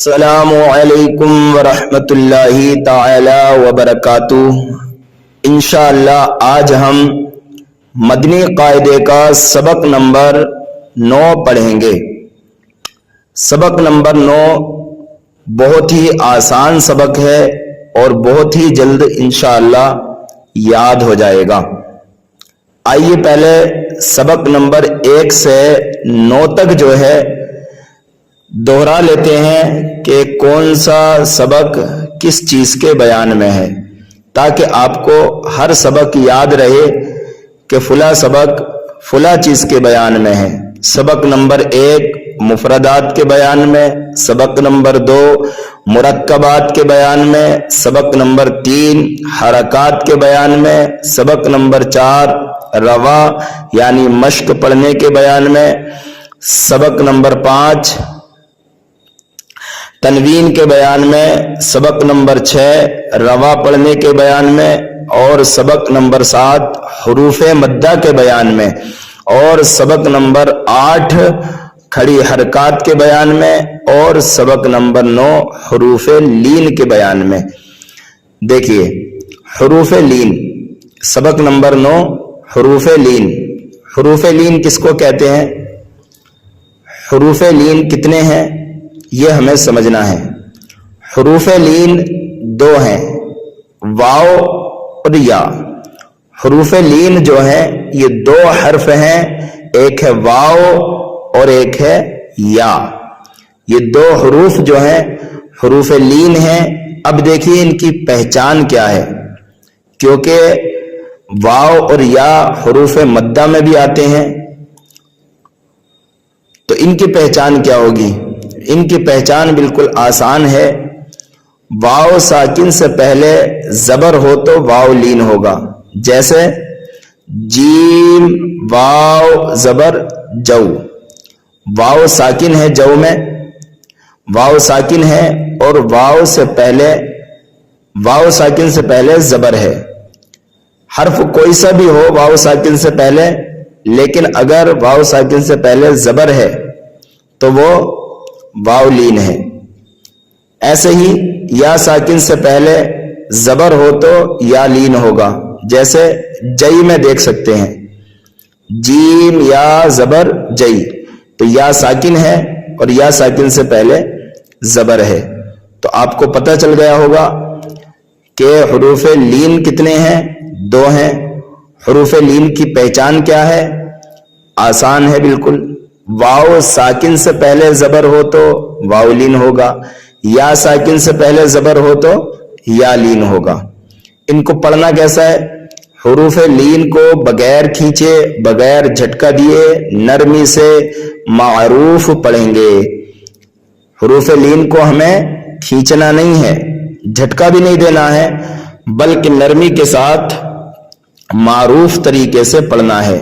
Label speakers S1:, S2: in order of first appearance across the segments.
S1: السلام علیکم ورحمۃ اللہ تعالی وبرکاتہ۔ انشاءاللہ آج ہم مدنی قاعدے کا سبق نمبر 9 پڑھیں گے۔ سبق نمبر 9 بہت ہی آسان سبق ہے اور بہت ہی جلد انشاءاللہ یاد ہو جائے گا۔ آئیے پہلے سبق نمبر 1 سے 9 تک جو ہے دوہرا لیتے ہیں کہ کون سا سبق کس چیز کے بیان میں ہے، تاکہ آپ کو ہر سبق یاد رہے کہ فلاں سبق فلاں چیز کے بیان میں ہے۔ سبق نمبر 1 مفردات کے بیان میں، سبق نمبر 2 مرکبات کے بیان میں، سبق نمبر 3 حرکات کے بیان میں، سبق نمبر 4 روا یعنی مشق پڑھنے کے بیان میں، سبق نمبر 5 تنوین کے بیان میں، سبق نمبر 6 روا پڑھنے کے بیان میں، اور سبق نمبر 7 حروف مدہ کے بیان میں، اور سبق نمبر 8 کھڑی حرکات کے بیان میں، اور سبق نمبر 9 حروف لین کے بیان میں۔ دیکھیے حروف لین، سبق نمبر 9 حروف لین۔ حروف لین کس کو کہتے ہیں؟ حروف لین کتنے ہیں یہ ہمیں سمجھنا ہے۔ حروف لین 2 ہیں، واو اور یا۔ حروف لین جو ہیں یہ 2 حرف ہیں، ایک ہے واو اور ایک ہے یا۔ یہ 2 حروف جو ہیں حروف لین ہیں۔ اب دیکھیے ان کی پہچان کیا ہے، کیونکہ واو اور یا حروف مدہ میں بھی آتے ہیں، تو ان کی پہچان کیا ہوگی؟ ان کی پہچان بالکل آسان ہے۔ واو ساکن سے پہلے زبر ہو تو واو لین ہوگا، جیسے جیم واو زبر جو۔ واو ساکن ہے جو میں، واو ساکن ہے اور واو ساکن سے پہلے زبر ہے۔ حرف کوئی سا بھی ہو واو ساکن سے پہلے، لیکن اگر واو ساکن سے پہلے زبر ہے تو وہ واو لین ہے۔ ایسے ہی یا ساکن سے پہلے زبر ہو تو یا لین ہوگا، جیسے جئی میں دیکھ سکتے ہیں جیم یا زبر جئی، تو یا ساکن ہے اور یا ساکن سے پہلے زبر ہے۔ تو آپ کو پتہ چل گیا ہوگا کہ حروف لین کتنے ہیں؟ 2 ہیں۔ حروف لین کی پہچان کیا ہے؟ آسان ہے بالکل۔ واو ساکن سے پہلے زبر ہو تو واو لین ہوگا، یا ساکن سے پہلے زبر ہو تو یا لین ہوگا۔ ان کو پڑھنا کیسا ہے؟ حروف لین کو بغیر کھینچے، بغیر جھٹکا دیے، نرمی سے معروف پڑھیں گے۔ حروف لین کو ہمیں کھینچنا نہیں ہے، جھٹکا بھی نہیں دینا ہے، بلکہ نرمی کے ساتھ معروف طریقے سے پڑھنا ہے۔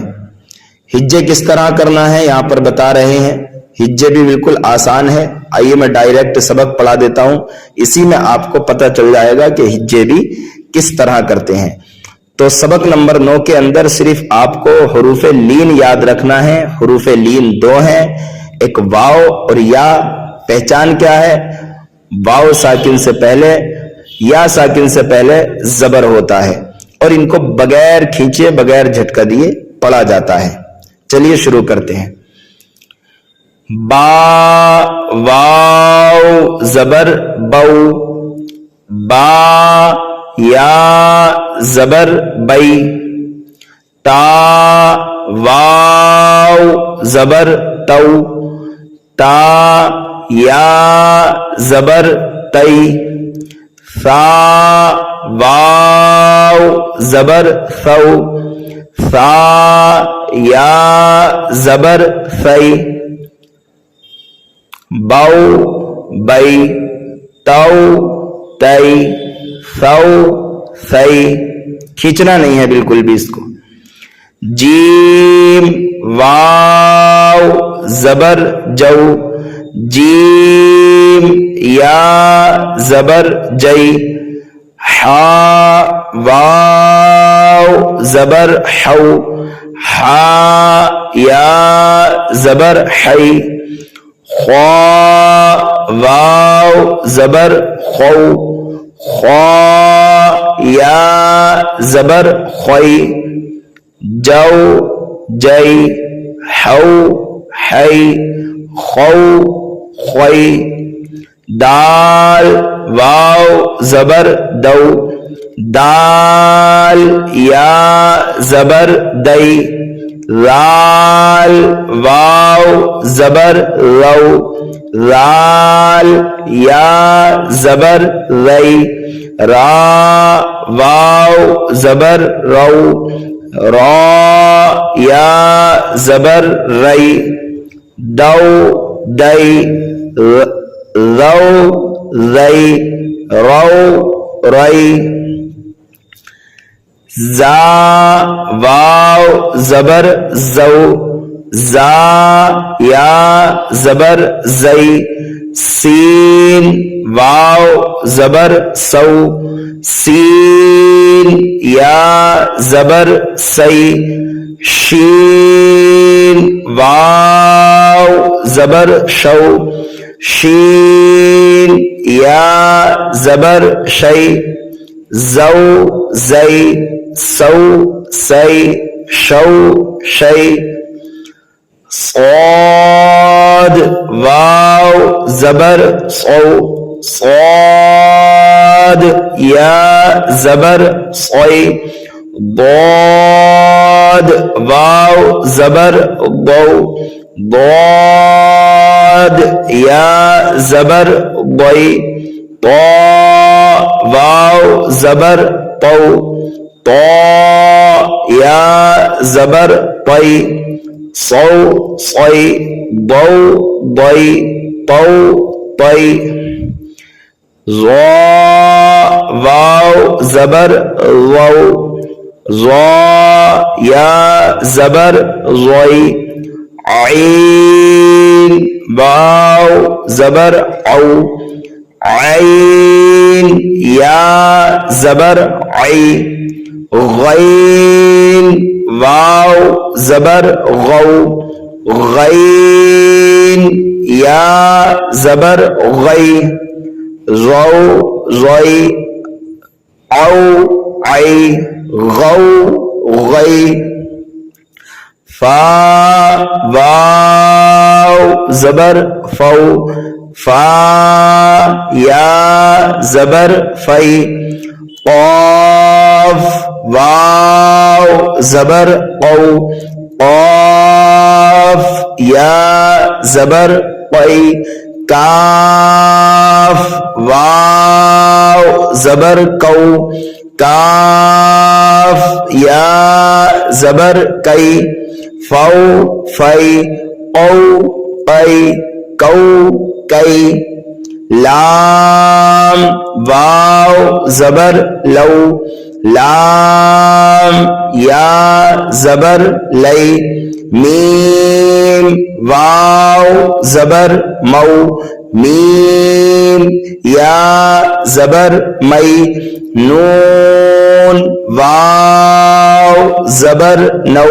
S1: ہجے کس طرح کرنا ہے یہاں پر بتا رہے ہیں۔ ہجے بھی بالکل آسان ہے۔ آئیے میں ڈائریکٹ سبق پڑھا دیتا ہوں، اسی میں آپ کو پتہ چل جائے گا کہ ہجے بھی کس طرح کرتے ہیں۔ تو سبق نمبر 9 کے اندر صرف آپ کو حروف لین یاد رکھنا ہے۔ حروف لین 2 ہیں، ایک واو اور یا۔ پہچان کیا ہے؟ واو ساکن سے پہلے یا ساکن سے پہلے زبر ہوتا ہے، اور ان کو بغیر کھینچے، بغیر جھٹکا دیے پڑھا جاتا ہے۔ چلیے شروع کرتے ہیں۔ با واو زبر بو، با یا زبر بئی، تا واو زبر تو، تا یا زبر تئی، ثا واو زبر ثو، ثا یا زبر ثئی، بو بئی، تو تئی، ثو ثئی۔ کھینچنا نہیں ہے بالکل بھی اس کو۔ جیم واو زبر جو، جیم یا زبر جئی، ہا واو زبر حو، ہا یا زبر حی، خوا واو زبر خو خوا یا زبر خوی جو جی حو حی خو خوی دال واو زبر دو دال یا زبر دئی لال واو زبر رو لال یا زبر رئی را واو زبر رو را یا زبر رئی دو دئی رو رئی رو رئی زا واو زبر زو زا یا زبر زئی سین واو زبر سو سین یا زبر سی شین واو زبر شو شین یا زبر شی زو زئی سو سی شو شی صاد واو زبر صو صاد یا زبر صوی ضاد واو زبر ضو ضاد یا زبر ضی طا واو زبر طو طا یا زبر طی صو صی ضو ضی طو طی ضا واو زبر ضو ضا یا زبر ضی عین واو زبر او عین یا زبر عی غین واو زبر غو غین یا زبر غی غو غی او عی غو غی فا واو زبر فو فا یا زبر فی قاف واو زبر قو قاف یا زبر قی کاف واو زبر کو کاف یا زبر کئی فو فی او قی کو کئی لام واو زبر لو لام یا زبر لئی میم واو زبر مو میم یا زبر مئی نون واو زبر نو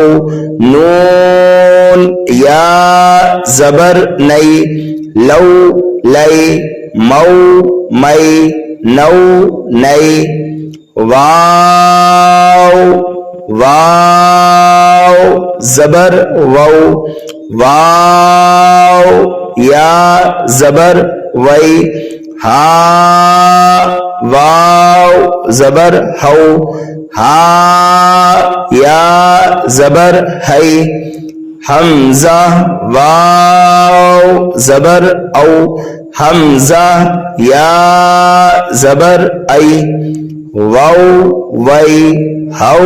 S1: نون یا زبر نئی لو لئی مو مئی نو نئی واو واو زبر وو واو یا زبر وئی ہا واو زبر ہو ہا یا زبر ہے حمزہ واو زبر او حمزہ یا زبر ای واو وئی ہو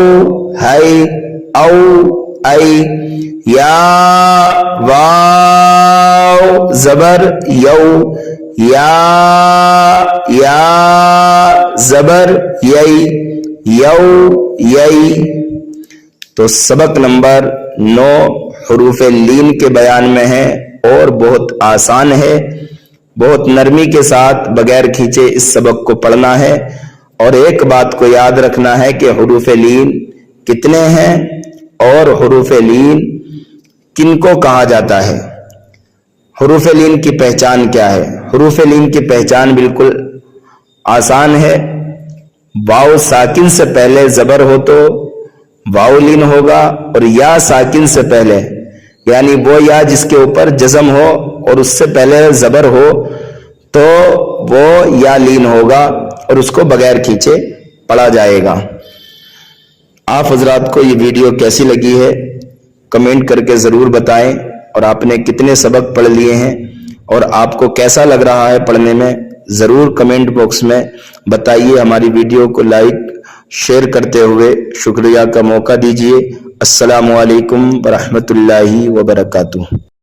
S1: ہے او ای یا واو زبر یو یا زبر یئی یو یئی. تو سبق نمبر 9 حروف لین کے بیان میں ہے اور بہت آسان ہے. بہت نرمی کے ساتھ بغیر کھینچے اس سبق کو پڑھنا ہے. اور ایک بات کو یاد رکھنا ہے کہ حروف لین کتنے ہیں اور حروف لین کن کو کہا جاتا ہے. حروف لین کی پہچان کیا ہے؟ حروف لین کی پہچان بالکل آسان ہے. واو ساکن سے پہلے زبر ہو تو واو لین ہوگا, اور یا ساکن سے پہلے یعنی وہ یا جس کے اوپر جزم ہو اور اس سے پہلے زبر ہو تو وہ یا لین ہوگا اور اس کو بغیر کھینچے پڑھا جائے گا. آپ حضرات کو یہ ویڈیو کیسی لگی ہے کمنٹ کر کے ضرور بتائیں, اور آپ نے کتنے سبق پڑھ لیے ہیں اور آپ کو کیسا لگ رہا ہے پڑھنے میں ضرور کمنٹ باکس میں بتائیے. ہماری ویڈیو کو لائک شیئر کرتے ہوئے شکریہ کا موقع دیجیے. السلام علیکم ورحمۃ اللہ وبرکاتہ.